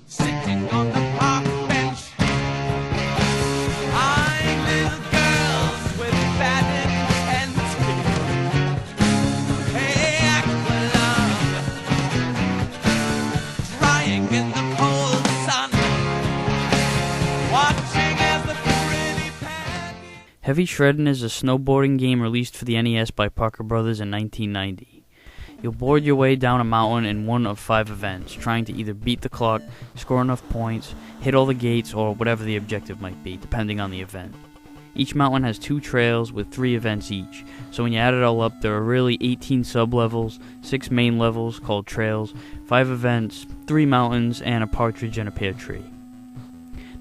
Sitting on the park bench, eyeing little girls with bad intent. Hey, Aqualung, drying in the cold sun, watching as the pretty Peggy. Heavy Shreddin is a snowboarding game released for the NES by Parker Brothers in 1990. You'll board your way down a mountain in one of 5 events, trying to either beat the clock, score enough points, hit all the gates, or whatever the objective might be, depending on the event. Each mountain has 2 trails with 3 events each, so when you add it all up, there are really 18 sub-levels, 6 main levels called trails, 5 events, 3 mountains, and a partridge and a pear tree.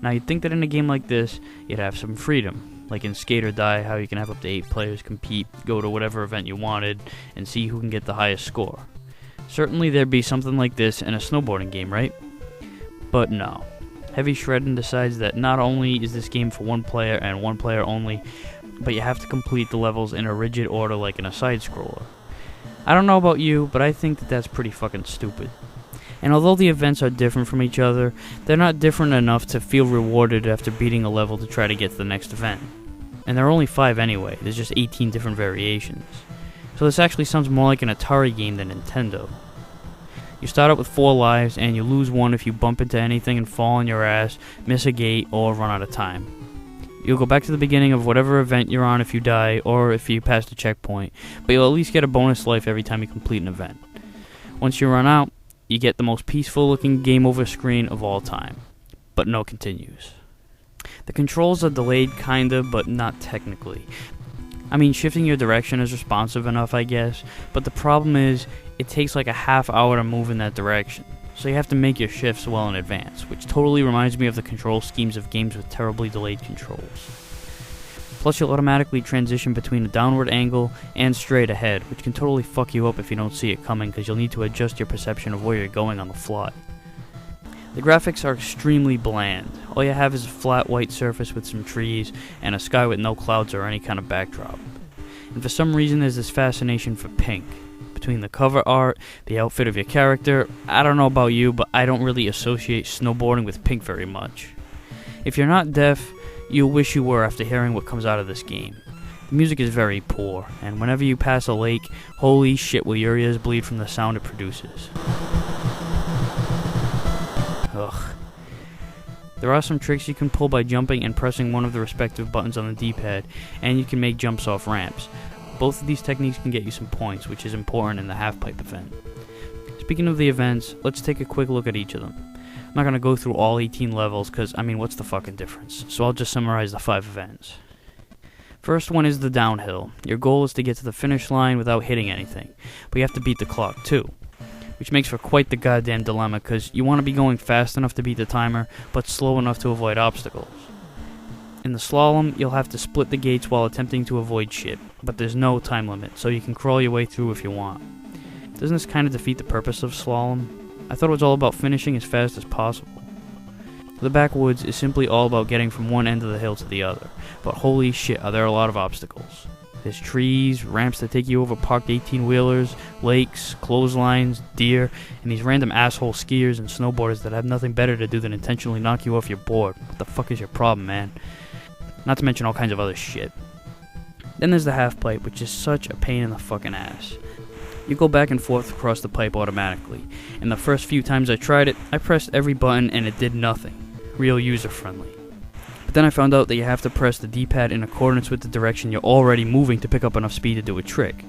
Now you'd think that in a game like this, you'd have some freedom. Like in Skate or Die, how you can have up to 8 players compete, go to whatever event you wanted, and see who can get the highest score. Certainly there'd be something like this in a snowboarding game, right? But no. Heavy Shreddin decides that not only is this game for one player and one player only, but you have to complete the levels in a rigid order like in a side-scroller. I don't know about you, but I think that that's pretty fucking stupid. And although the events are different from each other, they're not different enough to feel rewarded after beating a level to try to get to the next event. And there are only 5 anyway, there's just 18 different variations. So this actually sounds more like an Atari game than Nintendo. You start out with 4 lives, and you lose 1 if you bump into anything and fall on your ass, miss a gate, or run out of time. You'll go back to the beginning of whatever event you're on if you die, or if you pass the checkpoint, but you'll at least get a bonus life every time you complete an event. Once you run out, you get the most peaceful looking game over screen of all time. But no continues. The controls are delayed kinda, but not technically. I mean, shifting your direction is responsive enough, I guess, but the problem is, it takes like a half hour to move in that direction. So you have to make your shifts well in advance, which totally reminds me of the control schemes of games with terribly delayed controls. Plus, you'll automatically transition between a downward angle and straight ahead, which can totally fuck you up if you don't see it coming, because you'll need to adjust your perception of where you're going on the fly. The graphics are extremely bland. All you have is a flat white surface with some trees, and a sky with no clouds or any kind of backdrop. And for some reason there's this fascination for pink. Between the cover art, the outfit of your character, I don't know about you, but I don't really associate snowboarding with pink very much. If you're not deaf, you'll wish you were after hearing what comes out of this game. The music is very poor, and whenever you pass a lake, holy shit will your ears bleed from the sound it produces. Ugh. There are some tricks you can pull by jumping and pressing one of the respective buttons on the D-pad, and you can make jumps off ramps. Both of these techniques can get you some points, which is important in the half-pipe event. Speaking of the events, let's take a quick look at each of them. I'm not going to go through all 18 levels, because, I mean, what's the fucking difference? So I'll just summarize the 5 events. First one is the downhill. Your goal is to get to the finish line without hitting anything, but you have to beat the clock too. Which makes for quite the goddamn dilemma, because you want to be going fast enough to beat the timer, but slow enough to avoid obstacles. In the slalom, you'll have to split the gates while attempting to avoid shit, but there's no time limit, so you can crawl your way through if you want. Doesn't this kind of defeat the purpose of slalom? I thought it was all about finishing as fast as possible. The backwoods is simply all about getting from one end of the hill to the other, but holy shit are there a lot of obstacles. There's trees, ramps that take you over parked 18-wheelers, lakes, clotheslines, deer, and these random asshole skiers and snowboarders that have nothing better to do than intentionally knock you off your board. What the fuck is your problem, man? Not to mention all kinds of other shit. Then there's the half pipe, which is such a pain in the fucking ass. You go back and forth across the pipe automatically, and the first few times I tried it, I pressed every button and it did nothing. Real user-friendly. But then I found out that you have to press the D-pad in accordance with the direction you're already moving to pick up enough speed to do a trick.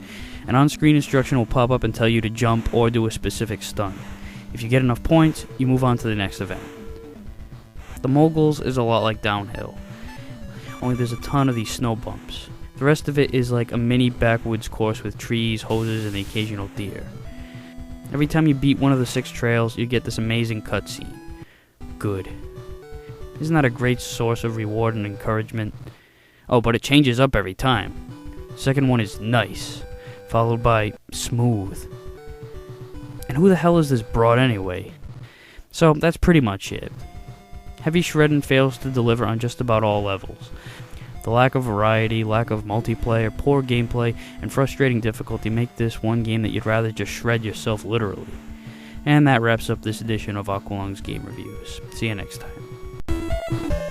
An on-screen instruction will pop up and tell you to jump or do a specific stunt. If you get enough points, you move on to the next event. The moguls is a lot like downhill, only there's a ton of these snow bumps. The rest of it is like a mini backwoods course with trees, hoses, and the occasional deer. Every time you beat one of the 6 trails, you get this amazing cutscene. Good. Isn't that a great source of reward and encouragement? Oh, but it changes up every time. Second one is nice, followed by smooth. And who the hell is this broad anyway? So that's pretty much it. Heavy Shreddin fails to deliver on just about all levels. The lack of variety, lack of multiplayer, poor gameplay, and frustrating difficulty make this one game that you'd rather just shred yourself literally. And that wraps up this edition of Aqualung's Game Reviews. See you next time.